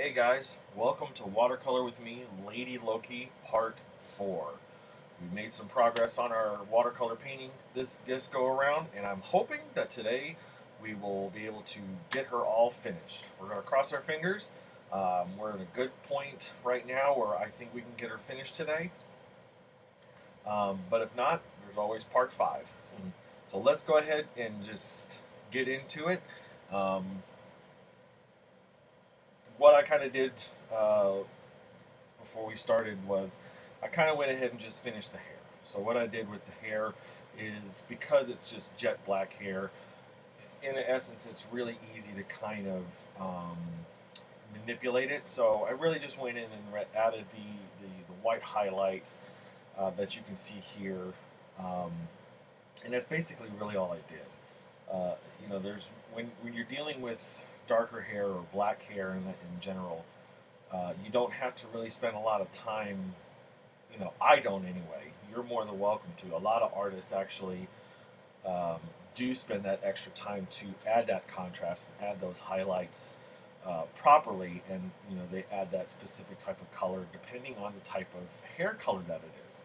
Hey guys, welcome to Watercolor with me, Lady Loki, Part 4. We made some progress on our watercolor painting this go around, and I'm hoping that today we will be able to get her all finished. We're going to cross our fingers. We're at a good point right now where I think we can get her finished today. But if not, there's always Part 5. So let's go ahead and just get into it. Um, what I kind of did before we started was I kind of went ahead and just finished the hair. So what I did with the hair is because it's just jet black hair, in essence, it's really easy to kind of manipulate it. So I really just went in and added the white highlights that you can see here. Um, and that's basically really all I did. There's when you're dealing with darker hair or black hair in general, you don't have to really spend a lot of time. I don't anyway. You're more than welcome to. A lot of artists actually do spend that extra time to add that contrast and add those highlights properly, and they add that specific type of color depending on the type of hair color that it is.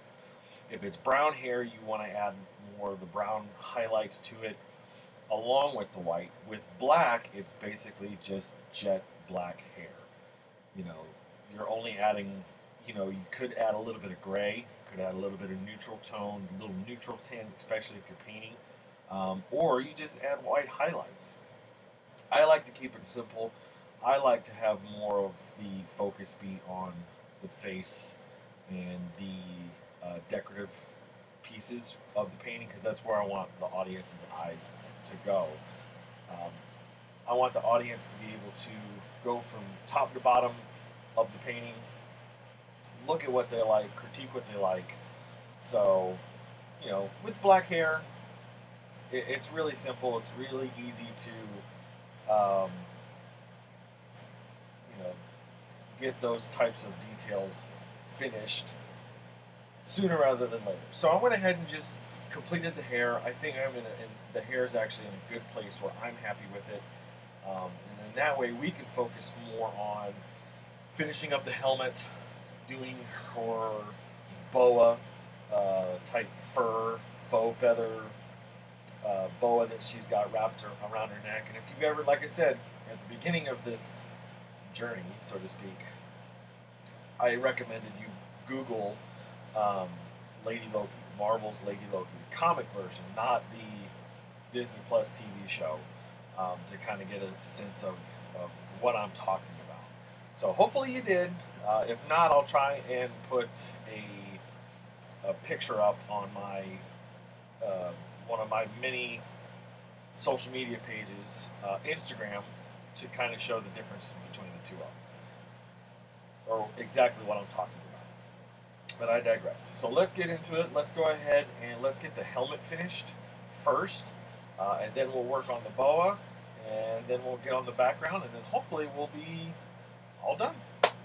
If it's brown hair, you want to add more of the brown highlights to it along with the white. With black, it's basically just jet black hair. You know, you're only adding, you could add a little bit of gray, could add a little bit of neutral tone, a little neutral tint, especially if you're painting, or you just add white highlights. I like to keep it simple. I like to have more of the focus be on the face and the decorative pieces of the painting because that's where I want the audience's eyes to go. Um, I want the audience to be able to go from top to bottom of the painting, look at what they like, critique what they like. So, with black hair, it's really simple. It's really easy to, you know, get those types of details finished sooner rather than later. So I went ahead and just completed the hair. I think the hair is actually in a good place where I'm happy with it. And then that way we can focus more on finishing up the helmet, doing her boa type fur, faux feather boa that she's got wrapped around her neck. And if you've ever, like I said, at the beginning of this journey, so to speak, I recommended you Google Lady Loki, Marvel's Lady Loki, the comic version, not the Disney Plus TV show, to kind of get a sense of what I'm talking about. So hopefully you did. If not, I'll try and put a picture up on my one of my many social media pages, Instagram, to kind of show the difference between the two of them, or exactly what I'm talking about. But I digress. So let's get into it. Let's go ahead and let's get the helmet finished first, and then we'll work on the boa, and then we'll get on the background, and then hopefully we'll be all done.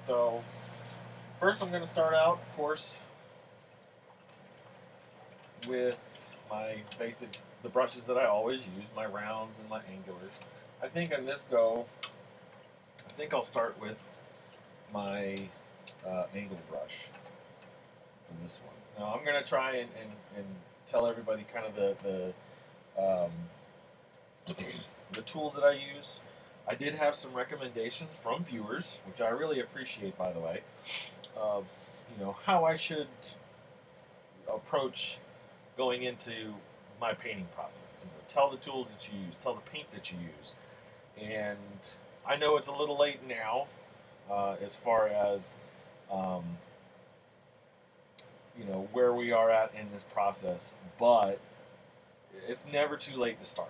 So first I'm going to start out, of course, with the brushes that I always use, my rounds and my angulars. I think on this go, I think I'll start with my angle brush from this one. Now I'm going to try and tell everybody kind of the tools that I use. I did have some recommendations from viewers, which I really appreciate, by the way, of how I should approach going into my painting process. Tell the tools that you use, tell the paint that you use, and I know it's a little late now, as far as where we are at in this process, but it's never too late to start.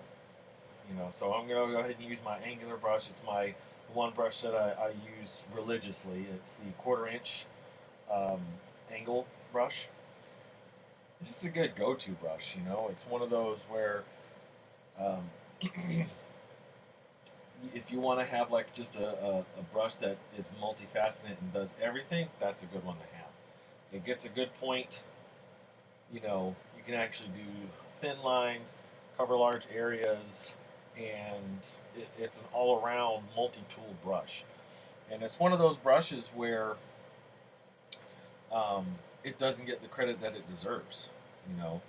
So I'm gonna go ahead and use my angular brush. It's the one brush that I use religiously. It's the 1/4 inch angle brush. It's just a good go-to brush. It's one of those where um, if you want to have like just a brush that is multifaceted and does everything, that's a good one to have. It gets a good point. You can actually do thin lines, cover large areas, and it's an all-around multi-tool brush. And it's one of those brushes where it doesn't get the credit that it deserves, you know,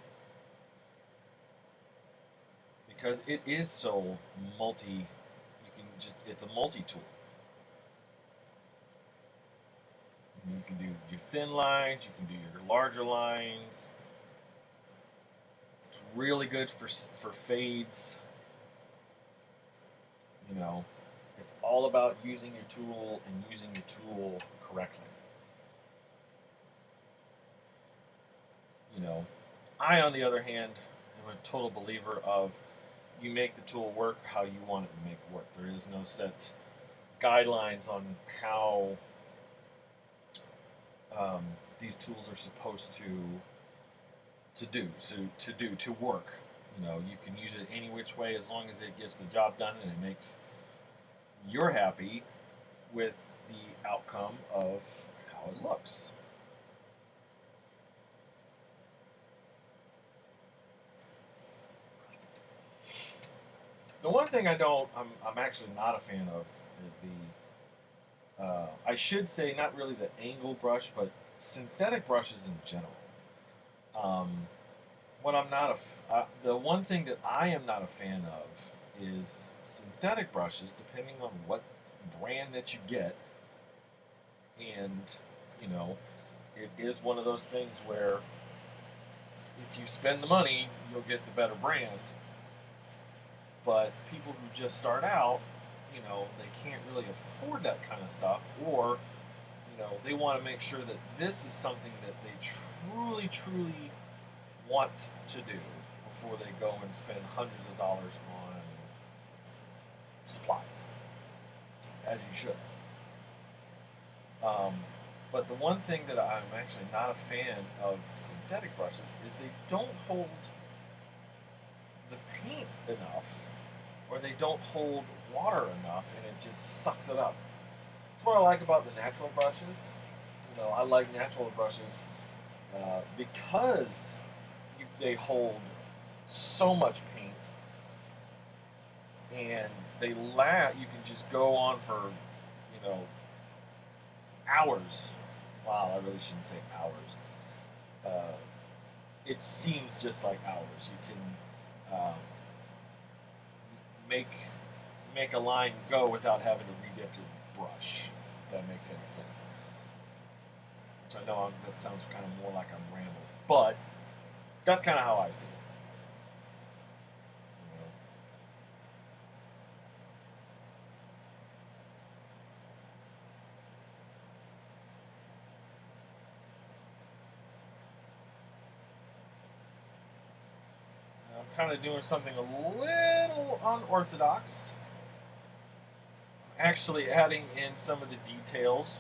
because it is so multi. You can just it's a multi tool. You can do your thin lines, you can do your larger lines. It's really good for fades. You know, it's all about using your tool and using your tool correctly. You know, I, on the other hand, am a total believer of you make the tool work how you want it to make it work. There is no set guidelines on how these tools are supposed to work. You know, you can use it any which way as long as it gets the job done and it makes you're happy with the outcome of how it looks. The one thing I'm actually not a fan of I should say not really the angle brush, but synthetic brushes in general. Um, what I'm not the one thing that I am not a fan of is synthetic brushes, depending on what brand that you get. And, you know, it is one of those things where if you spend the money, you'll get the better brand. But people who just start out, you know, they can't really afford that kind of stuff, or, you know, they want to make sure that this is something that they truly, truly want to do before they go and spend hundreds of dollars on supplies, as you should. Um, but the one thing that I'm actually not a fan of synthetic brushes is they don't hold the paint enough, or they don't hold water enough, and it just sucks it up. That's what I like about the natural brushes. You know, I like natural brushes because they hold so much paint, and they last. You can just go on for, you know, hours. Wow, I really shouldn't say hours. Uh, it seems just like hours. You can make make a line go without having to redip your brush. If that makes any sense. Which I know that sounds kind of more like I'm rambling, but that's kind of how I see it. You know? I'm kind of doing something a little unorthodox. Actually, adding in some of the details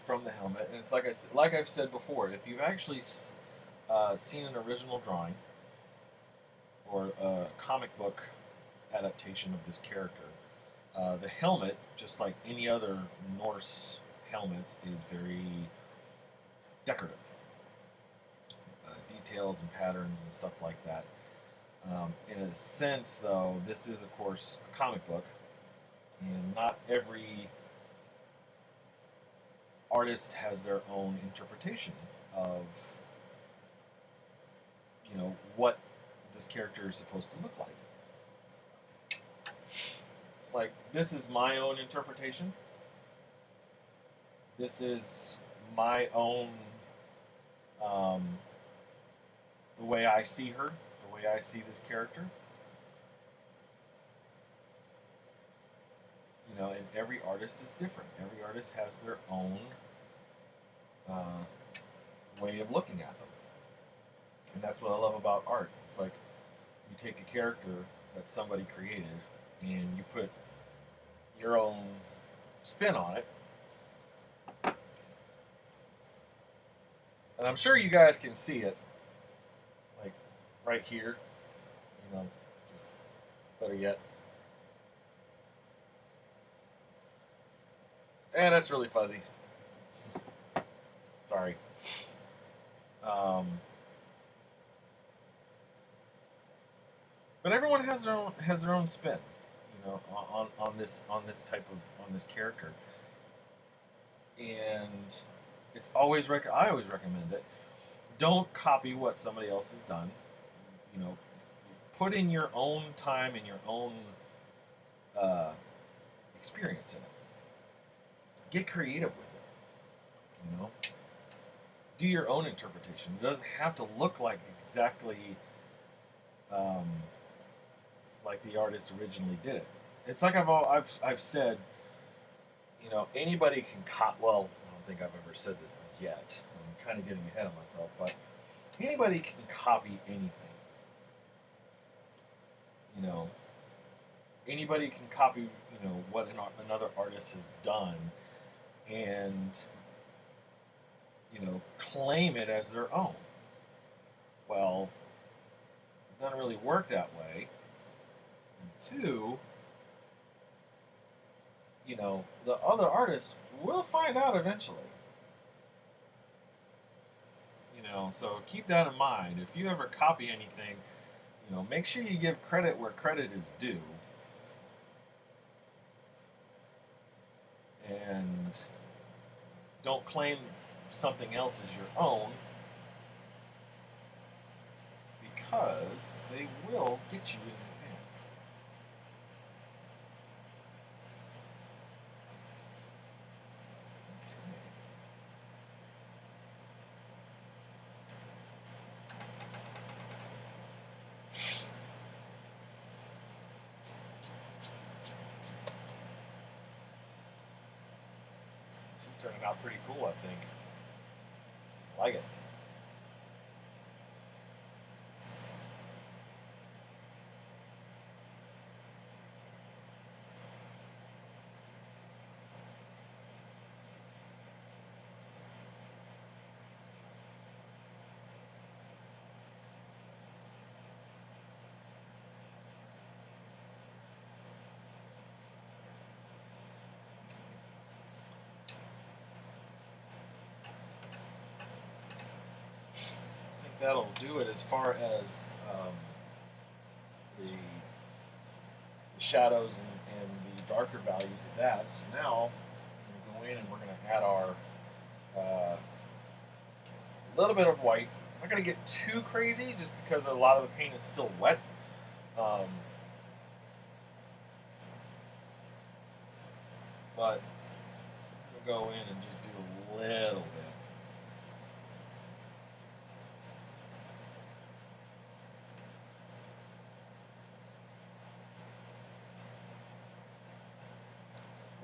from the helmet, and it's like I've said before. If you've actually seen an original drawing or a comic book adaptation of this character, the helmet, just like any other Norse helmets, is very decorative. Details and patterns and stuff like that. In a sense, though, this is, of course, a comic book, and not every artist has their own interpretation of, you know, what this character is supposed to look like. Like, this is my own interpretation. This is my own, um, the way I see her, the way I see this character. You know, and every artist is different. Every artist has their own way of looking at them. And that's what I love about art. It's like you take a character that somebody created and you put your own spin on it. And I'm sure you guys can see it, like right here, you know, just better yet. And that's really fuzzy. Sorry. Um, but everyone has their own spin, you know, on this type of on this character. and it's always I always recommend it. Don't copy what somebody else has done. You know, put in your own time and your own uh, experience in it. Get creative with it. You know, do your own interpretation. It doesn't have to look like exactly um, like the artist originally did it. It's like I've said. You know, anybody can well, I don't think I've ever said this yet. I'm kind of getting ahead of myself, but anybody can copy anything. You know, anybody can copy, you know, what another artist has done and, you know, claim it as their own. Well, it doesn't really work that way. And two, you know, the other artists will find out eventually. You know, so keep that in mind. If you ever copy anything, you know, make sure you give credit where credit is due. And don't claim something else as your own, because they will get you in the end. She's turning out pretty cool, I think. I like it. That'll do it as far as the shadows and the darker values of that. So now we're going to go in and we're going to add our little bit of white. I'm not going to get too crazy just because a lot of the paint is still wet. But we'll go in and just do a little bit.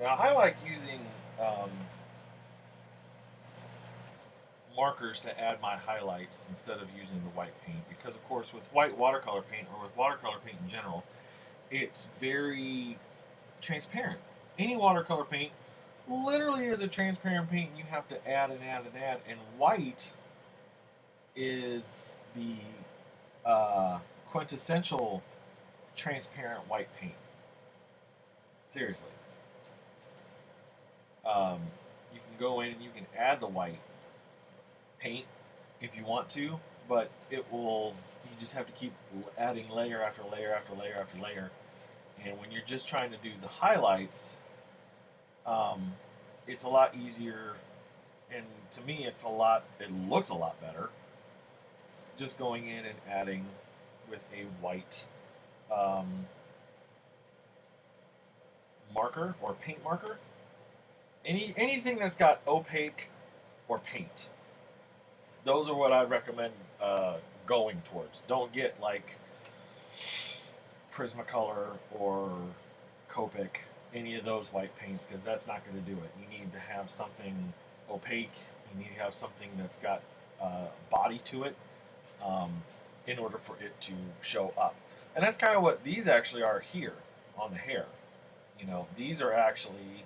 Now I like using markers to add my highlights instead of using the white paint, because of course with white watercolor paint, or with watercolor paint in general, it's very transparent. Any watercolor paint literally is a transparent paint, and you have to add and add and add, and white is the quintessential transparent white paint. Seriously. You can go in and you can add the white paint if you want to, but it will, you just have to keep adding layer after layer after layer after layer. And when you're just trying to do the highlights, it's a lot easier, and to me it looks a lot better just going in and adding with a white marker or paint marker. Anything that's got opaque or paint, those are what I recommend going towards. Don't get like Prismacolor or Copic, any of those white paints, because that's not going to do it. You need to have something opaque. You need to have something that's got body to it in order for it to show up. And that's kind of what these actually are here on the hair. You know, these are actually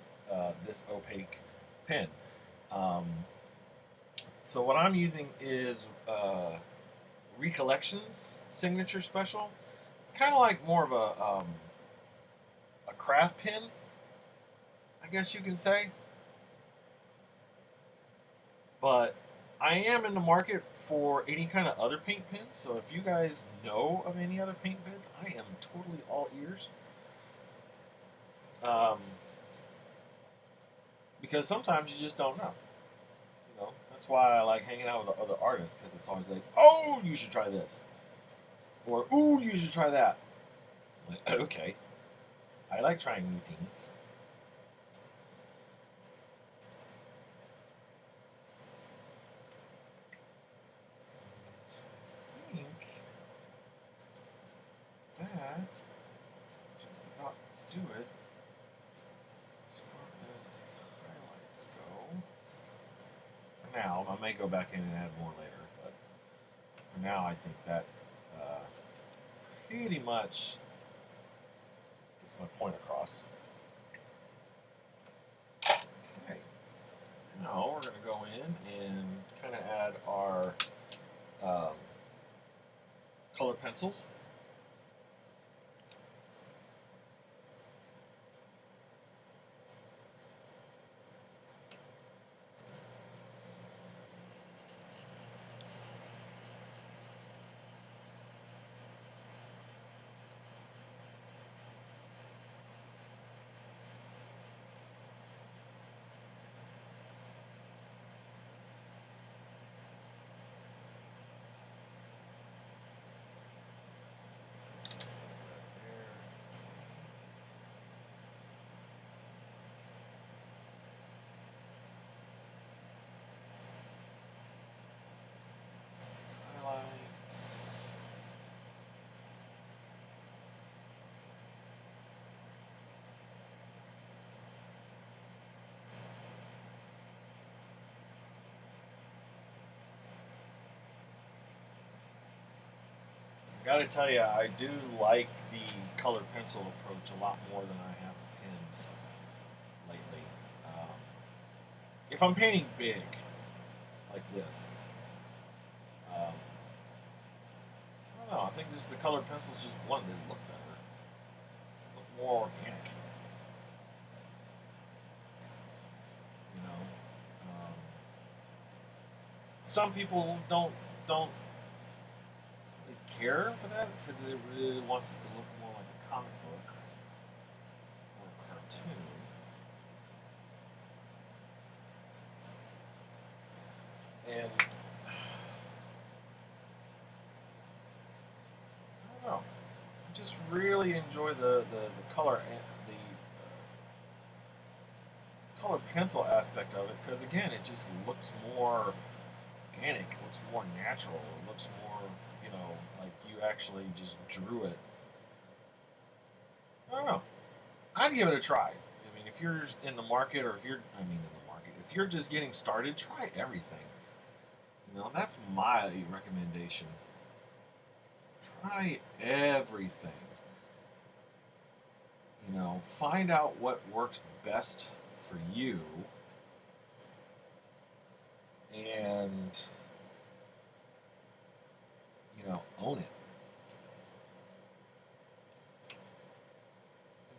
this opaque pen. So what I'm using is Recollections Signature Special. It's kind of like more of a craft pen, I guess you can say. But I am in the market for any kind of other paint pens. So if you guys know of any other paint pens, I am totally all ears. because sometimes you just don't know. That's why I like hanging out with other artists, because it's always like, oh, you should try this, or ooh, you should try that. I'm like, okay, I like trying new things. I think that just about do it as far as the highlights go. For now, I may go back in and add more later, but for now, I think that pretty much gets my point across. Okay, now we're going to go in and kind of add our colored pencils. Gotta tell you, I do like the colored pencil approach a lot more than I have the pens lately. Um, if I'm painting big, like this, I don't know, I think just the colored pencils just one, they look better, look more organic. You know, some people don't really care for that because it really wants it to look more like a comic book or a cartoon. And I don't know. I just really enjoy the color and the color pencil aspect of it because again, it just looks more organic. It looks more natural. It looks more, like you actually just drew it. I don't know. I'd give it a try. I mean, if you're in the market, or if you're, I mean, in the market, if you're just getting started, try everything. That's my recommendation. Try everything. Find out what works best for you, and own it.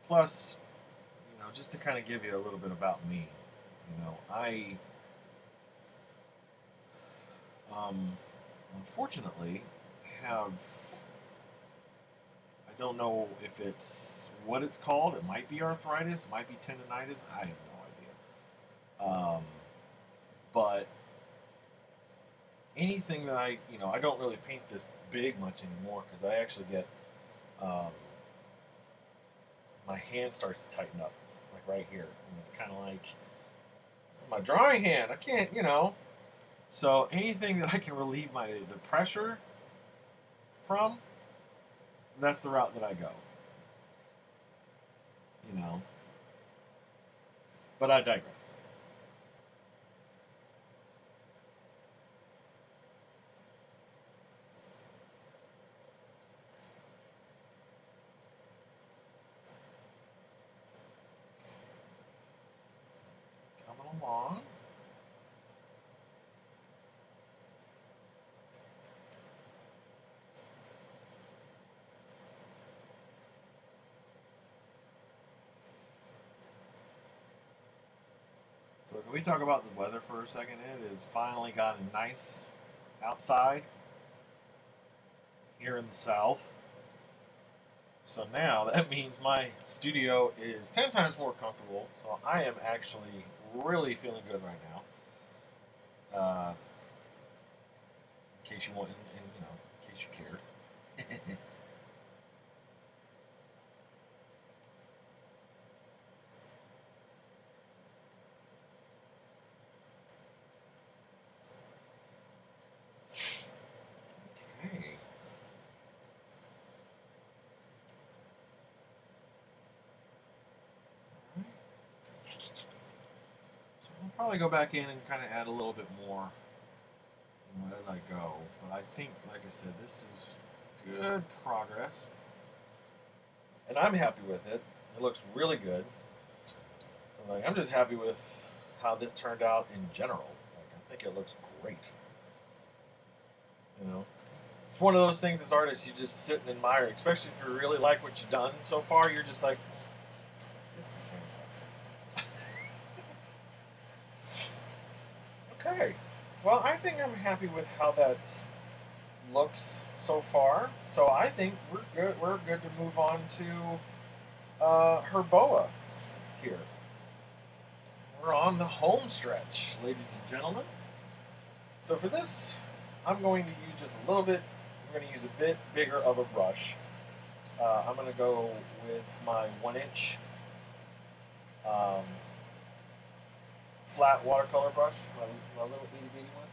Plus, just to kind of give you a little bit about me, I unfortunately have, I don't know if it's what it's called. It might be arthritis, it might be tendonitis. I have no idea. But anything that I don't really paint this big much anymore because I actually get, um, my hand starts to tighten up, like right here. And it's kind of like, it's my drawing hand. I can't. So anything that I can relieve the pressure from, that's the route that I go. You know. But I digress. Coming along. So can we talk about the weather for a second? It has finally gotten nice outside here in the south. So now that means my studio is 10 times more comfortable. So I am actually really feeling good right now. In case you want, and you know, in case you cared. Okay. So I'll probably go back in and kind of add a little bit more, you know, as I go. But I think, like I said, this is good progress, and I'm happy with it. It looks really good. Like, I'm just happy with how this turned out in general. Like, I think it looks great. You know, it's one of those things as artists you just sit and admire, especially if you really like what you've done so far. You're just like, this is fantastic. Okay. Well, I think I'm happy with how that looks so far. So I think we're good. We're good to move on to her boa here. We're on the home stretch, ladies and gentlemen. So for this, I'm going to use just a little bit. I'm going to use a bit bigger of a brush. I'm going to go with my 1-inch flat watercolor brush, my little itty bitty one.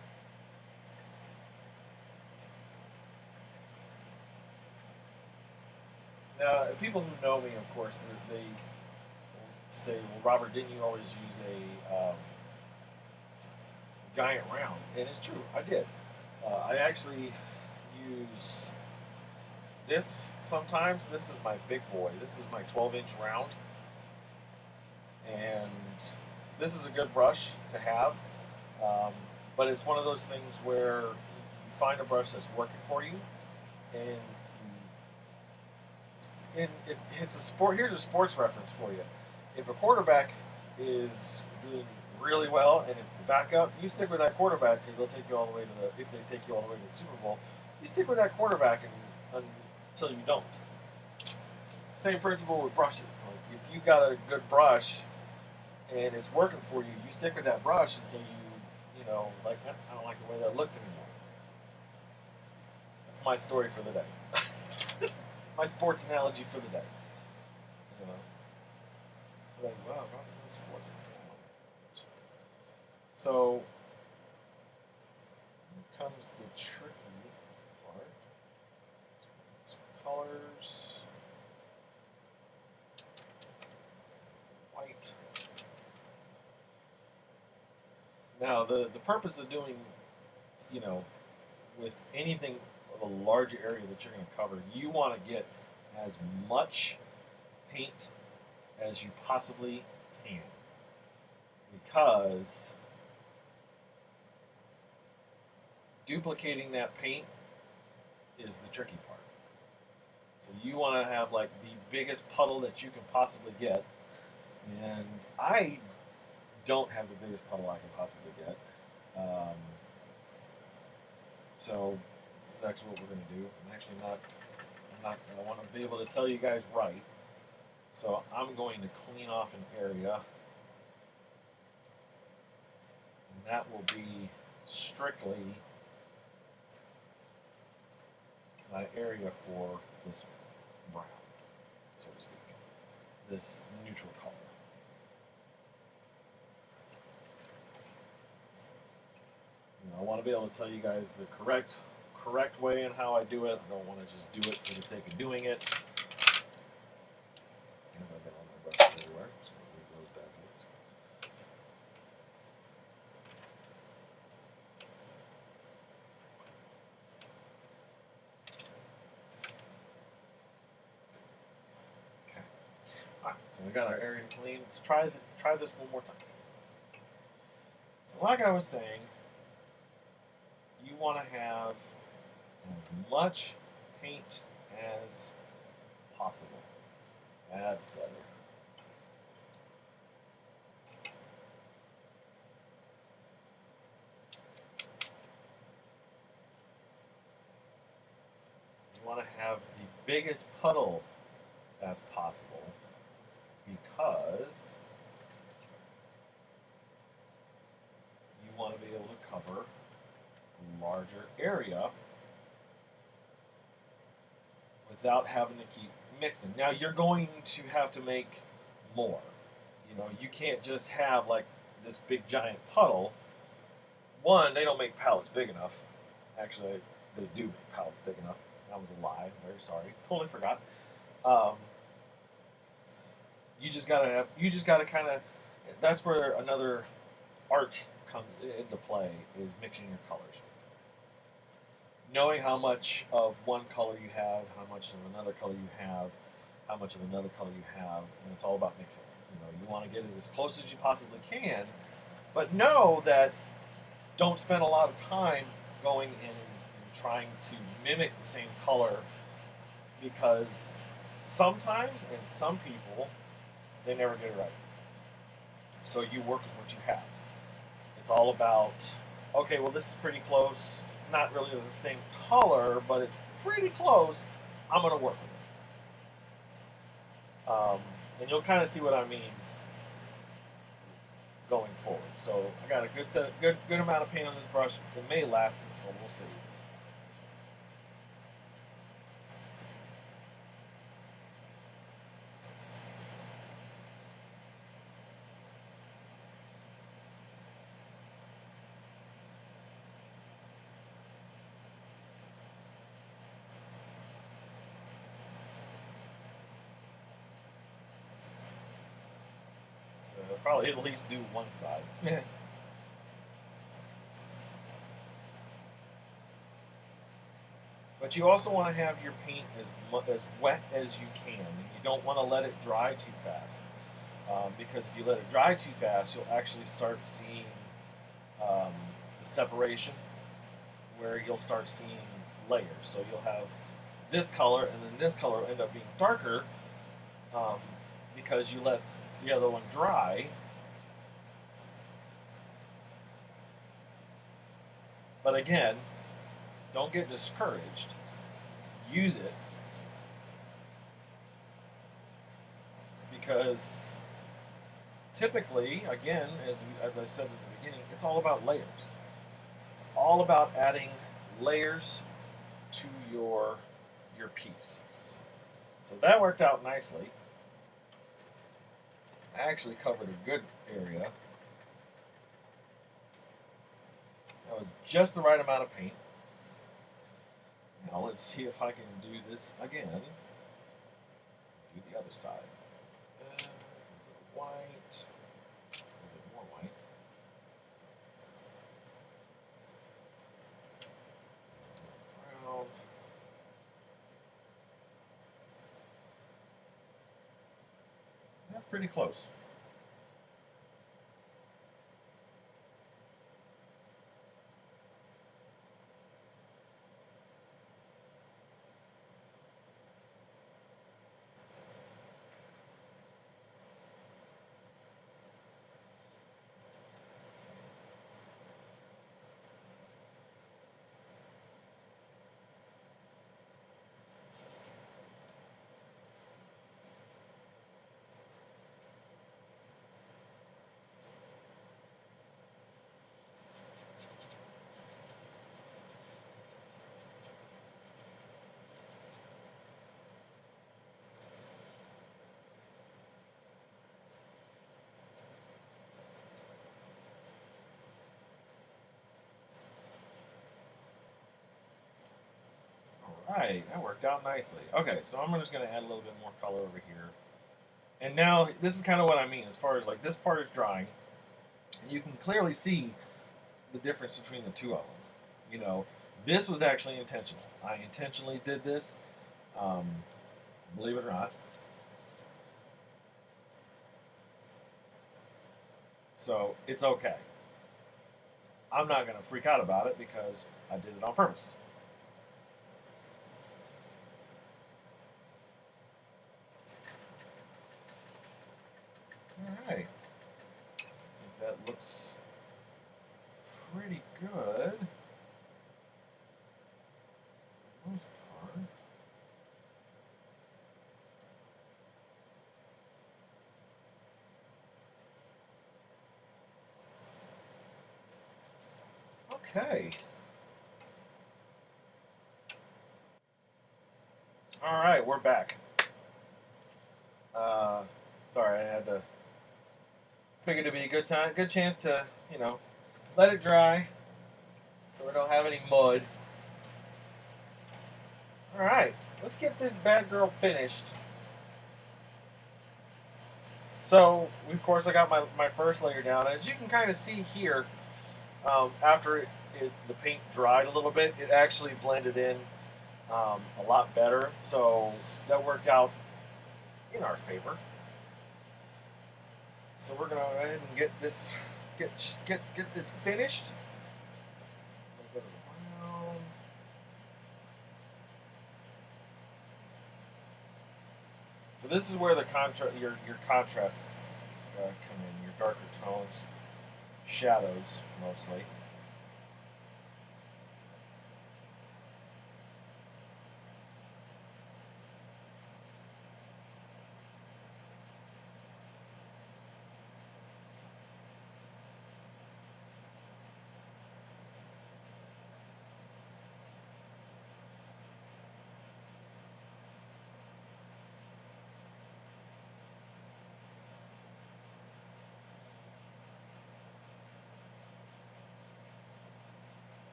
Now, people who know me, of course, they say, "Well, Robert, didn't you always use a giant round?" And it's true, I did. I actually use this sometimes. This is my big boy. This is my 12-inch round, and this is a good brush to have. Um, but it's one of those things where you find a brush that's working for you, and it's a sport. Here's a sports reference for you. If a quarterback is doing really well and it's the backup, you stick with that quarterback because they'll take you all the way to the. If they take you all the way to the Super Bowl, you stick with that quarterback until you don't. Same principle with brushes. Like if you got a good brush and it's working for you, you stick with that brush until you know, like I don't like the way that looks anymore. That's my story for the day. My sports analogy for the day. You know, like wow, not sports. So here comes the tricky part. Some colors, white. Now the purpose of doing, you know, with anything of a larger area that you're going to cover, you want to get as much paint as you possibly can, because duplicating that paint is the tricky part. So you want to have like the biggest puddle that you can possibly get, and I don't have the biggest puddle I can possibly get. Um, so this is actually what we're going to do. I'm actually not. I'm not. I want to be able to tell you guys right. So I'm going to clean off an area, and that will be strictly my area for this brown, so to speak, this neutral color. You know, I want to be able to tell you guys the correct way and how I do it. I don't want to just do it for the sake of doing it. And I got all my brushes everywhere, so I'll leave those bad boys. Okay. All right, so we got our area clean. Let's try this one more time. So, like I was saying, you want to have as much paint as possible. That's better. You want to have the biggest puddle as possible, because you want to be able to cover a larger area without having to keep mixing. Now you're going to have to make more. You know, you can't just have like this big giant puddle. One, they don't make palettes big enough. Actually, they do make palettes big enough. That was a lie. Very sorry. Totally forgot. Um, you just gotta kind of. That's where another art comes into play, is mixing your colors. Knowing how much of one color you have, how much of another color you have, how much of another color you have, and it's all about mixing. You know, you want to get it as close as you possibly can, but know that don't spend a lot of time going in and trying to mimic the same color, because sometimes, and some people, they never get it right. So you work with what you have. It's all about, okay, well, this is pretty close. It's not really the same color, but it's pretty close. I'm going to work with it. And you'll kind of see what I mean going forward. So I got a good amount of paint on this brush. It may last me, so we'll see. Probably at least do one side. But you also want to have your paint as wet as you can. And you don't want to let it dry too fast. Because if you let it dry too fast, you'll actually start seeing the separation, where you'll start seeing layers. So you'll have this color, and then this color will end up being darker, um, because you let the other one dry. But again, don't get discouraged. Use it, because typically, again, as I said at the beginning, it's all about layers. It's all about adding layers to your piece. So that worked out nicely. I actually covered a good area. That was just the right amount of paint. Now let's see if I can do this again. Do the other side. Then white. A little bit more white. Brown. That's pretty close. Right, that worked out nicely. Okay, so I'm just going to add a little bit more color over here. And now, this is kind of what I mean, as far as like this part is drying. And you can clearly see the difference between the two of them. You know, this was actually intentional. I intentionally did this, believe it or not. So, it's okay. I'm not going to freak out about it because I did it on purpose. Alright. I think that looks pretty good. For the most part. Okay. All right, we're back. Sorry, I had to figure it'd be a good chance to, let it dry so we don't have any mud. All right, let's get this bad girl finished. So, of course, I got my first layer down. As you can kind of see here, after the paint dried a little bit, it actually blended in a lot better. So that worked out in our favor. So we're gonna go ahead and get this finished. So this is where the your contrasts come in, your darker tones, shadows mostly.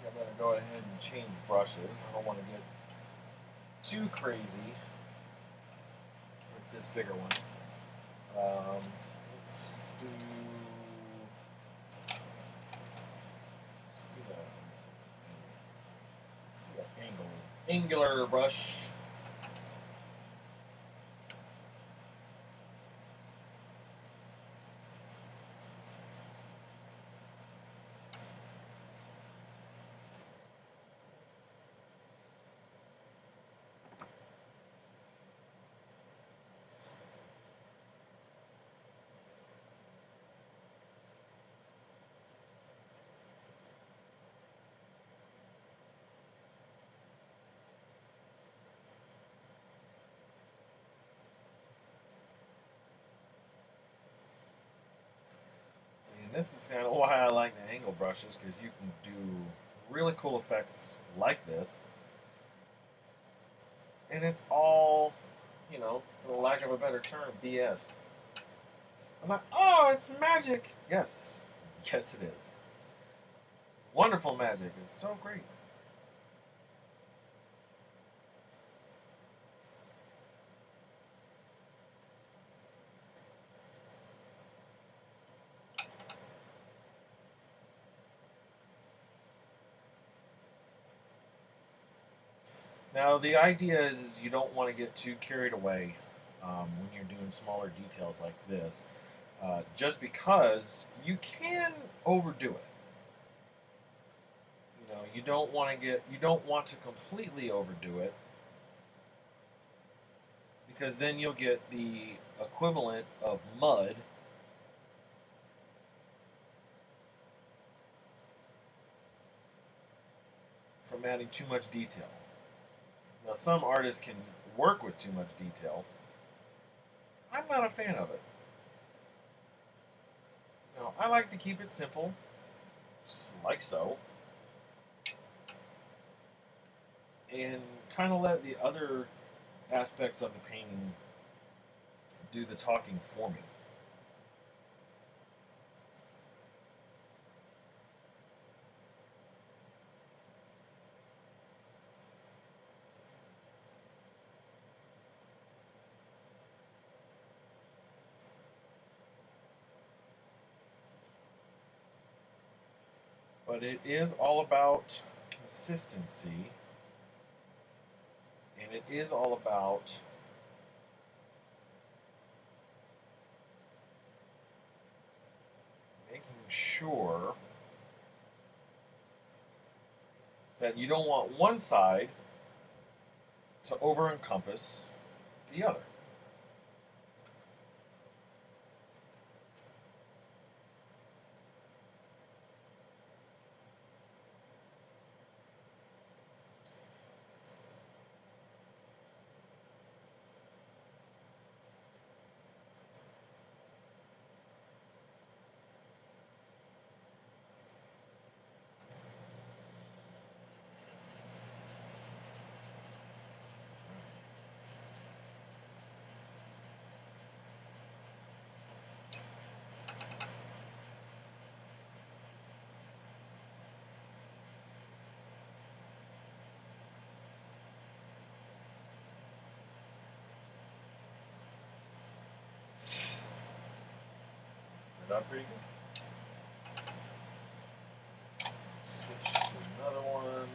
I'm going to go ahead and change brushes. I don't want to get too crazy with this bigger one. Let's do the angular brush. And this is kind of why I like the angle brushes, because you can do really cool effects like this. And it's all, for the lack of a better term, BS. I was like, oh, it's magic. Yes. Yes, it is. Wonderful magic. It's so great. Now, the idea is you don't want to get too carried away when you're doing smaller details like this, just because you can overdo it. You don't want to completely overdo it, because then you'll get the equivalent of mud from adding too much detail. Now, some artists can work with too much detail. I'm not a fan of it. I like to keep it simple, like so, and kind of let the other aspects of the painting do the talking for me. But it is all about consistency, and it is all about making sure that you don't want one side to over encompass the other. out pretty good. Switch to another one.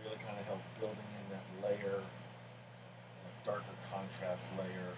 Really kind of help building in that layer, that darker contrast layer.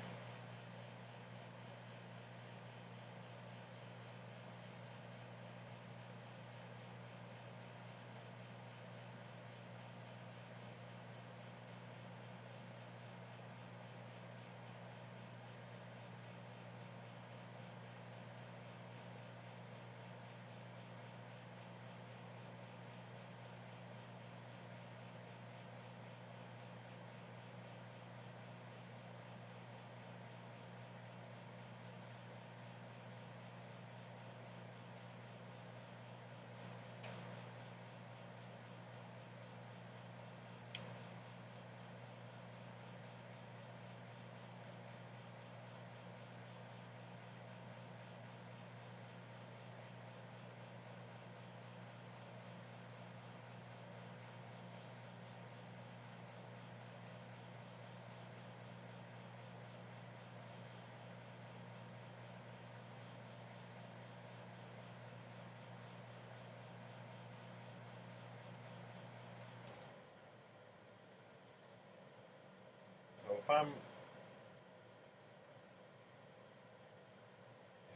So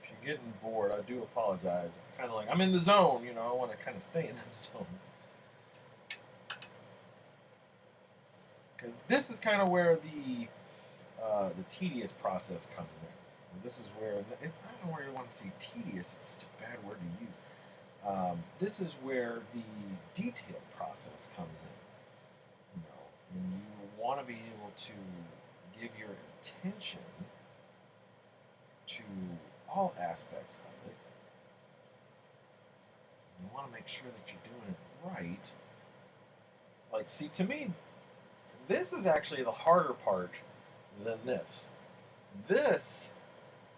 if you're getting bored, I do apologize. It's kind of like I'm in the zone, you know. I want to kind of stay in the zone because this is kind of where the tedious process comes in. And this is where it's, I don't really want to say tedious. It's such a bad word to use. This is where the detailed process comes in. You know, and you want to be able to give your attention to all aspects of it. You want to make sure that you're doing it right. Like, see, to me, this is actually the harder part than this. This,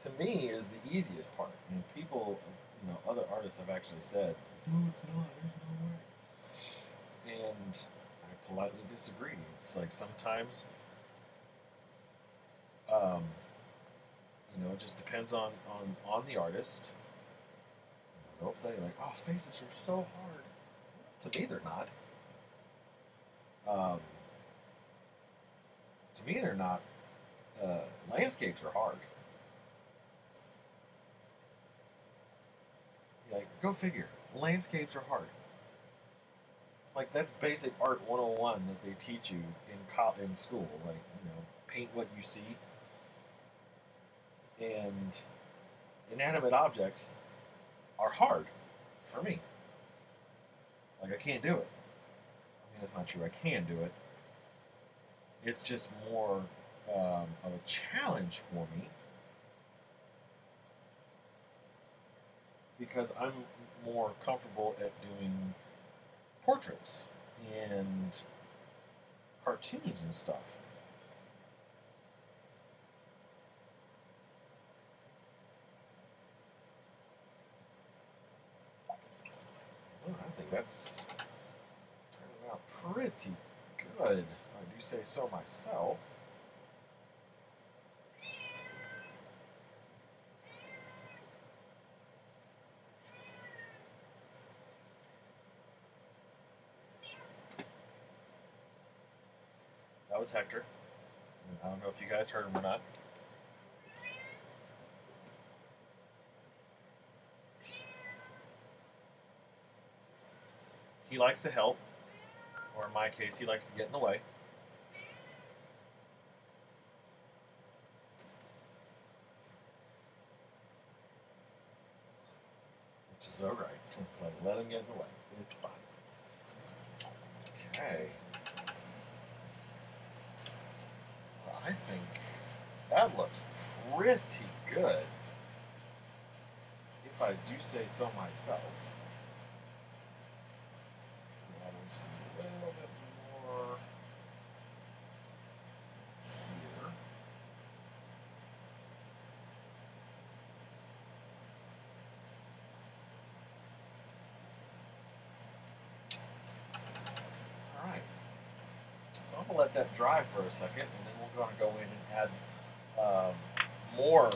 to me, is the easiest part. And people, you know, other artists have actually said, no, it's not, there's no way. And I politely disagree. It's like sometimes, you know, it just depends on the artist. You know, they'll say like, "Oh, faces are so hard." To me, they're not. To me, they're not. Landscapes are hard. Like, go figure. Landscapes are hard. Like that's basic art 101 that they teach you in school. Like, you know, paint what you see. And inanimate objects are hard for me. Like I can't do it. I mean, that's not true. I can do it. It's just more of a challenge for me because I'm more comfortable at doing portraits and cartoons and stuff. Well, I think that's turning out pretty good, if I do say so myself. That was Hector. I don't know if you guys heard him or not. He likes to help, or in my case, he likes to get in the way. Which is alright. It's like, let him get in the way. It's fine. Okay. Well, I think that looks pretty good, if I do say so myself. Just a little bit more here. going to let that dry for a second, and then we're going to go in and add more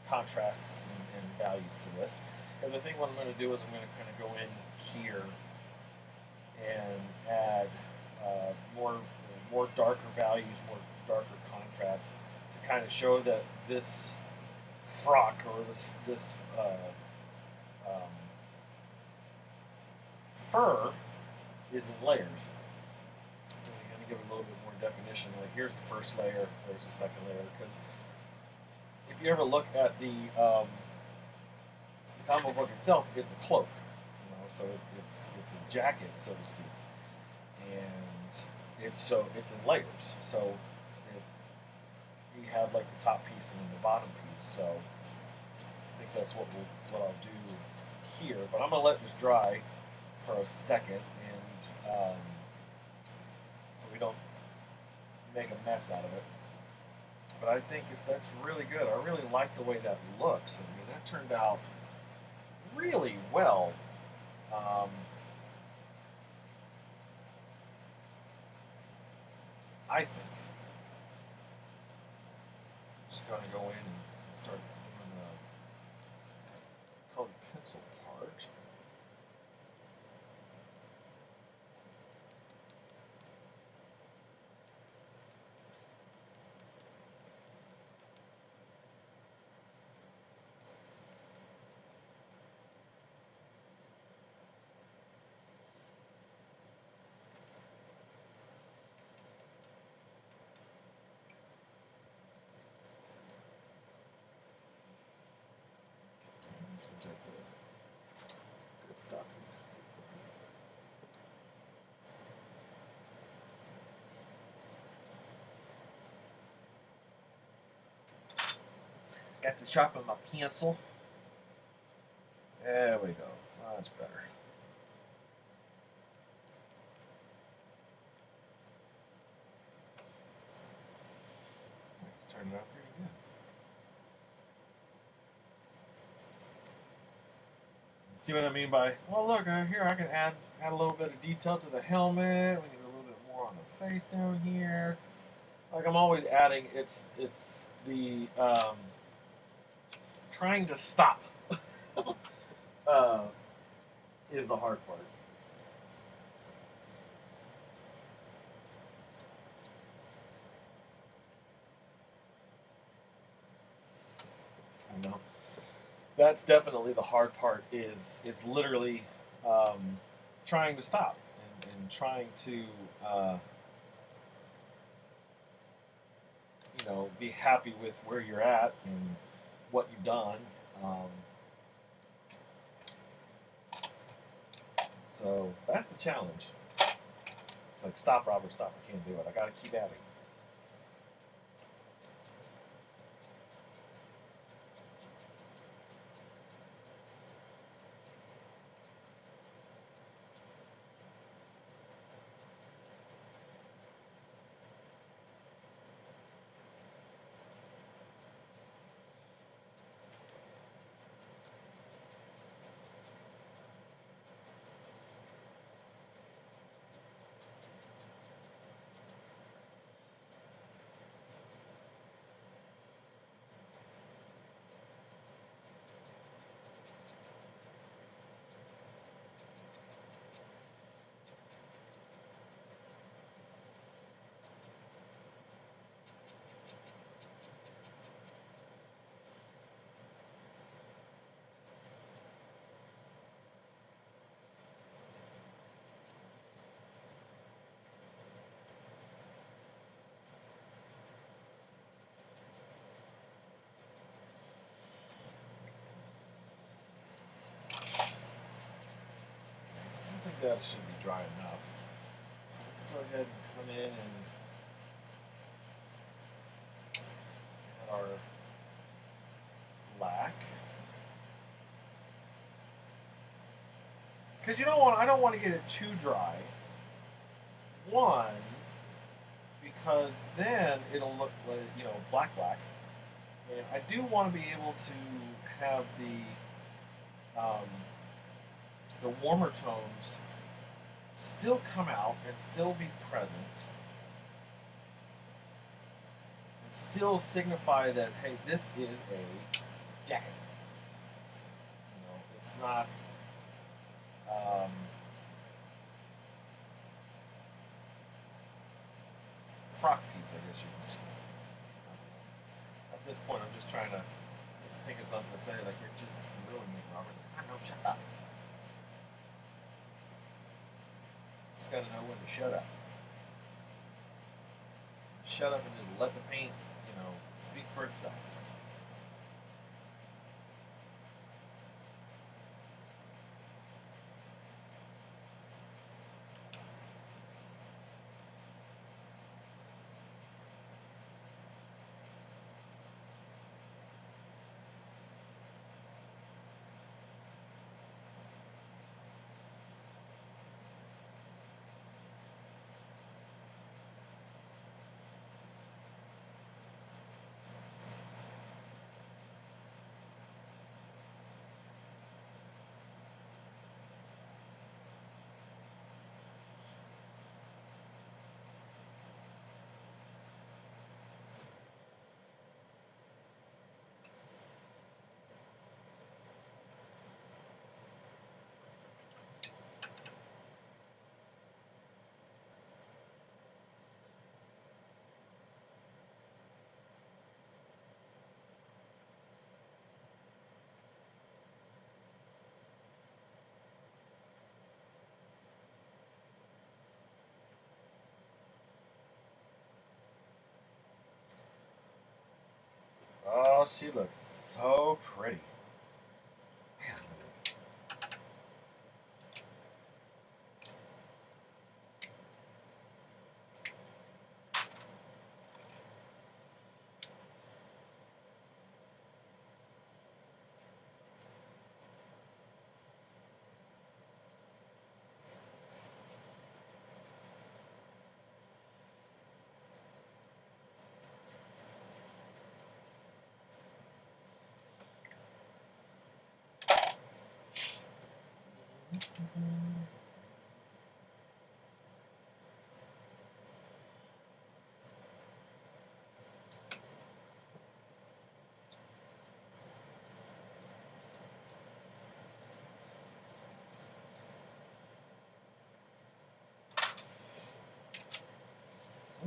contrasts and values to this. Because I think what I'm going to do is I'm going to kind of go in here and add more darker values, more darker contrast to kind of show that this frock or this fur is in layers. I'm going to give it a little bit more definition. Like here's the first layer, there's the second layer. Because if you ever look at the comic book itself, it's a cloak, so it's a jacket, so to speak, and it's in layers. So you have like the top piece and then the bottom piece. So I think that's what I'll do here. But I'm gonna let this dry for a second, and so we don't make a mess out of it. But I think that's really good. I really like the way that looks. I mean, that turned out really well. I think. Just going to go in and start doing the colored pencil part. That's good stuff. Got to sharpen my pencil. There we go. That's better. Turn it out pretty good. See what I mean by, well, look, here I can add a little bit of detail to the helmet. We need a little bit more on the face down here. Like I'm always adding, it's the trying to stop is the hard part. You know, that's definitely the hard part. Is it's literally trying to stop and trying to be happy with where you're at and what you've done. So that's the challenge. It's like stop, Robert, stop. I can't do it. I got to keep adding. That should be dry enough. So let's go ahead and come in and add our black. Because I don't want to get it too dry. One, because then it'll look like, black. And I do want to be able to have the warmer tones still come out and still be present and still signify that, hey, this is a jacket. You know, it's not frock piece, I guess you can say. At this point, I'm just trying to think of something to say, like, you're just ruining me, Robert. I know, shut up. Just gotta know when to shut up. Shut up and just let the paint, you know, speak for itself. Oh, she looks so pretty. Man,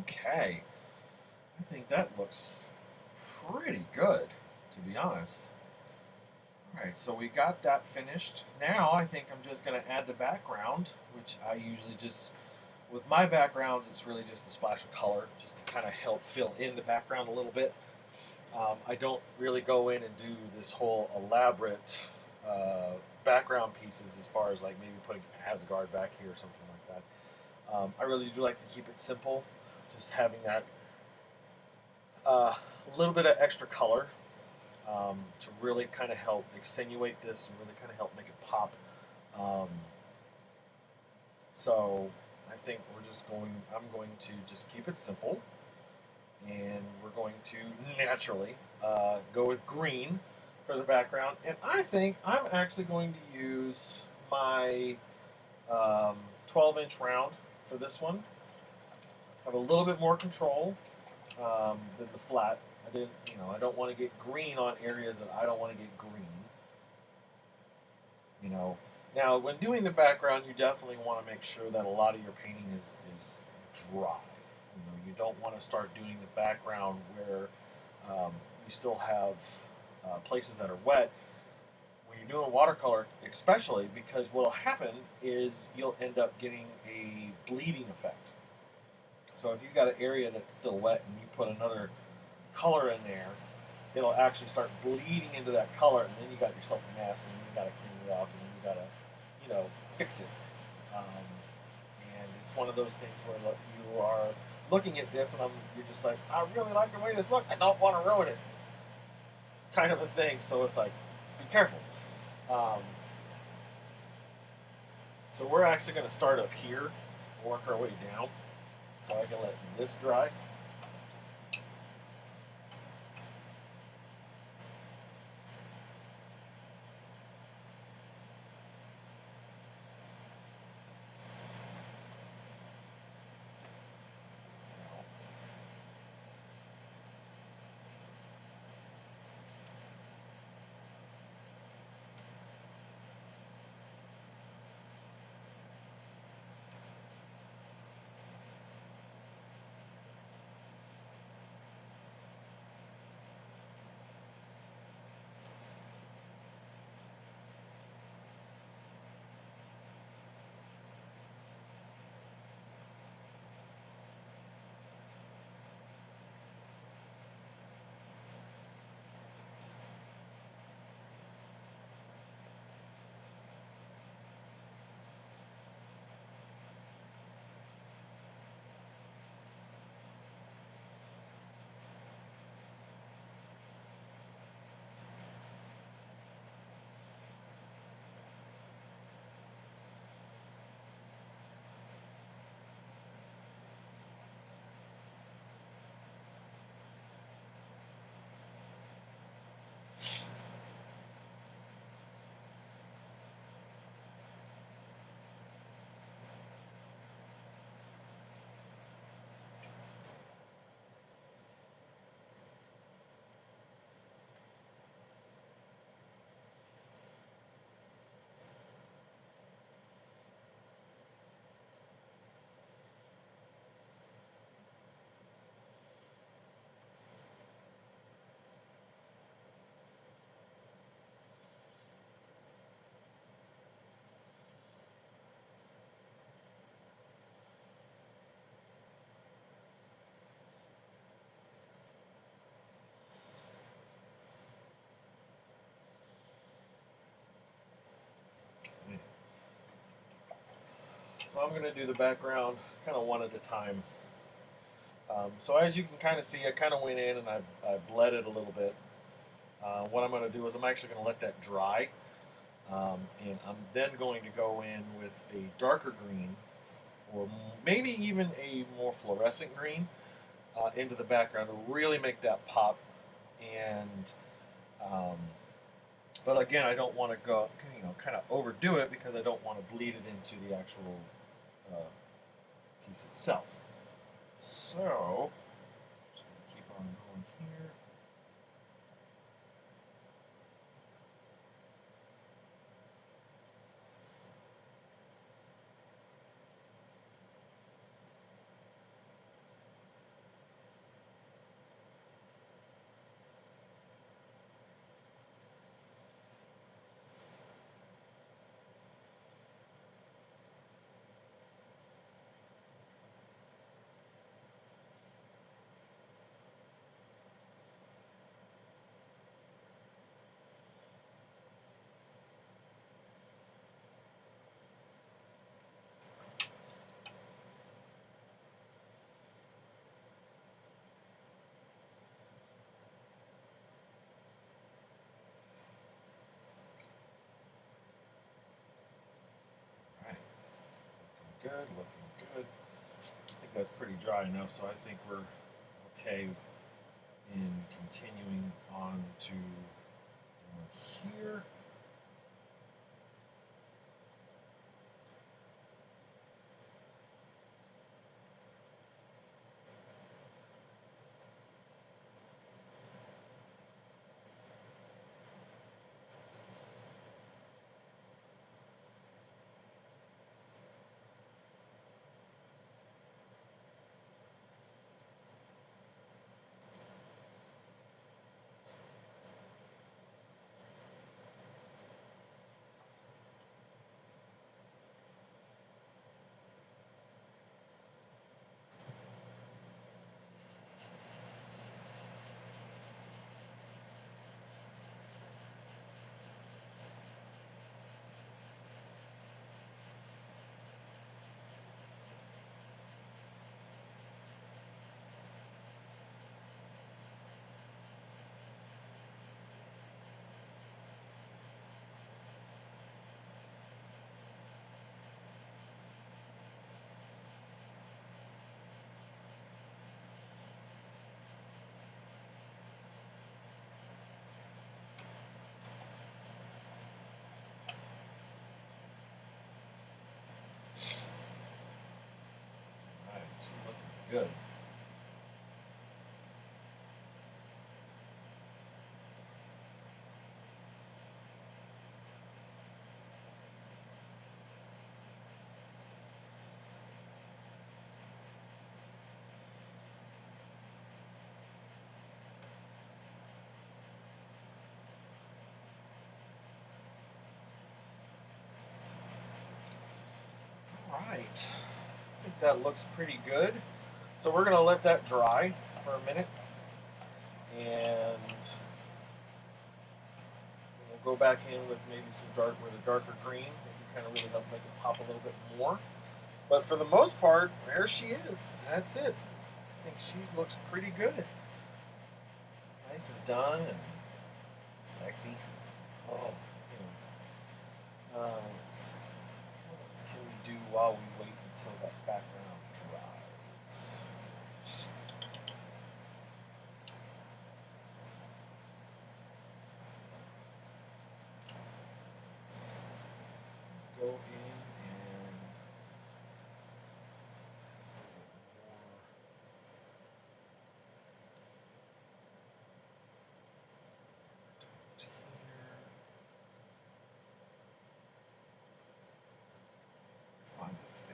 okay. I think that looks pretty good, to be honest. Alright, so we got that finished. Now I think I'm just going to add the background, which I usually just, with my backgrounds, it's really just a splash of color, just to kind of help fill in the background a little bit. I don't really go in and do this whole elaborate background pieces as far as like maybe putting Asgard back here or something like that. I really do like to keep it simple, just having that little bit of extra color to really kind of help accentuate this and really kind of help make it pop. Um, so I think I'm going to just keep it simple, and we're going to naturally go with green for the background. And I think I'm actually going to use my 12-inch round for this one. Have a little bit more control than the flat. I don't want to get green on areas that I don't want to get green. Now when doing the background, you definitely want to make sure that a lot of your painting is dry. You don't want to start doing the background where you still have places that are wet. When you're doing watercolor, especially, because what will happen is you'll end up getting a bleeding effect. So if you've got an area that's still wet and you put another color in there, it'll actually start bleeding into that color, and then you got yourself a mess, and then you got to clean it up, and then you got to, fix it. And it's one of those things where you are looking at this, and you're just like, I really like the way this looks. I don't want to ruin it, kind of a thing. So it's like, be careful. So we're actually going to start up here, work our way down. So I can let this dry. I'm going to do the background kind of one at a time. So as you can kind of see, I kind of went in and I bled it a little bit. What I'm going to do is I'm actually going to let that dry. And I'm then going to go in with a darker green, or maybe even a more fluorescent green, into the background to really make that pop. And but again, I don't want to go, kind of overdo it because I don't want to bleed it into the actual piece itself. So, just going to keep on going here. Good, looking good. I think that's pretty dry enough, so I think we're okay in continuing on to here. All right, she's looking good. All right, I think that looks pretty good. So we're going to let that dry for a minute, and we'll go back in with maybe some darker green, maybe kind of really help make it pop a little bit more. But for the most part, there she is. That's it. I think she looks pretty good. Nice and done and sexy. Oh, let's see. What else can we do while we wait until that background dries? Let's go in and find the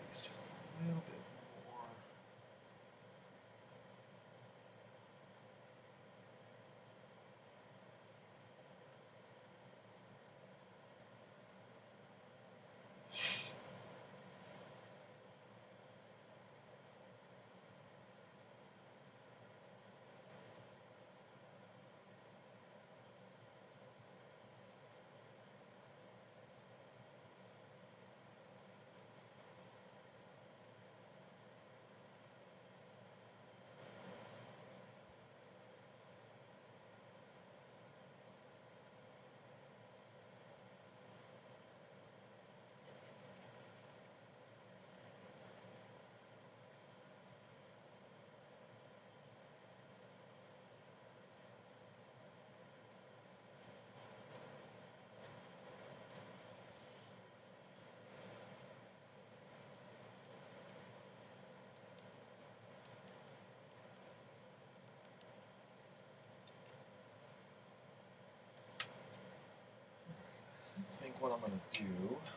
what I'm going to do is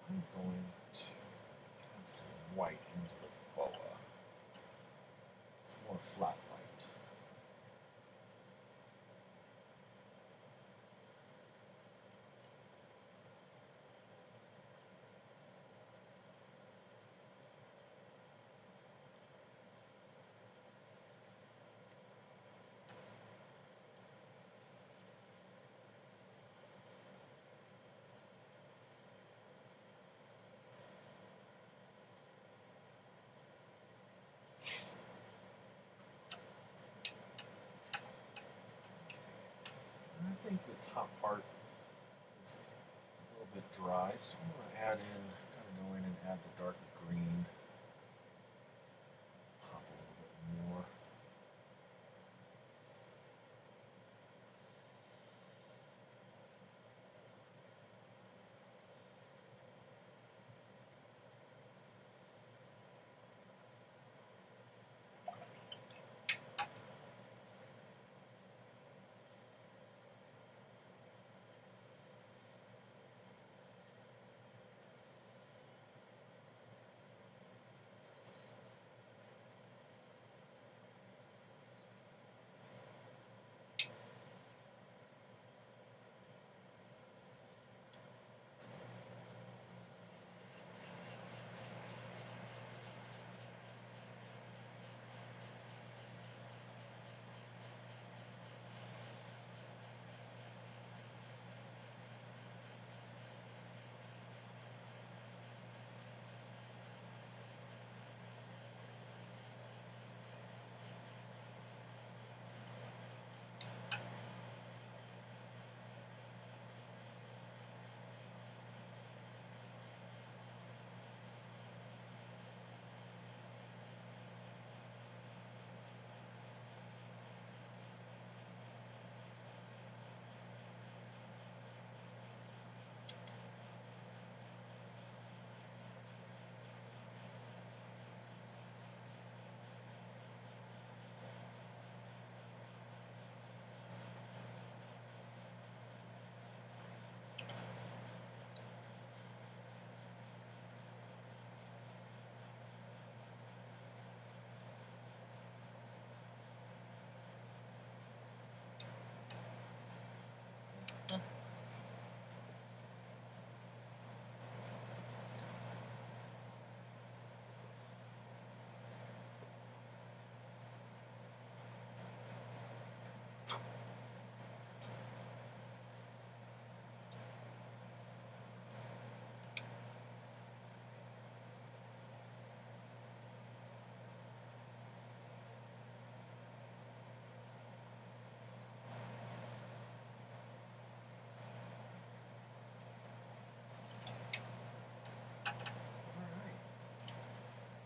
I'm going to add some white into the boa. Some more flat white. I think the top part is a little bit dry, so I'm going to add in, kind of go in and add the darker green. Pop a little bit more.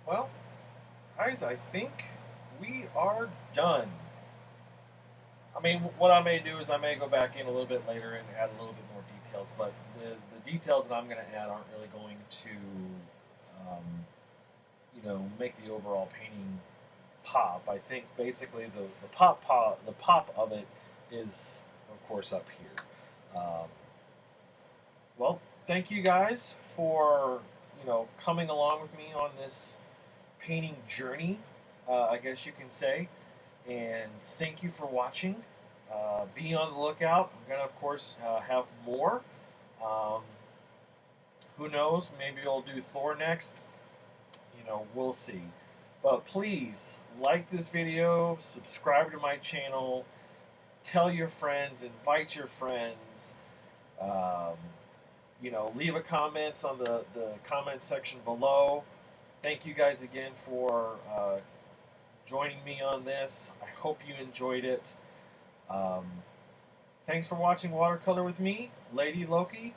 Well, guys, I think we are done. I mean, what I may do is I may go back in a little bit later and add a little bit more details, but the details that I'm going to add aren't really going to, make the overall painting pop. I think basically the pop of it is, of course, up here. Well, thank you guys for coming along with me on this painting journey, I guess you can say. And thank you for watching. Be on the lookout. I'm gonna, of course, have more. Um, who knows? Maybe I'll do Thor next. We'll see. But please like this video, subscribe to my channel, tell your friends, invite your friends. Leave a comment on the comment section below. Thank you guys again for joining me on this. I hope you enjoyed it. Thanks for watching Watercolor with me, Lady Loki.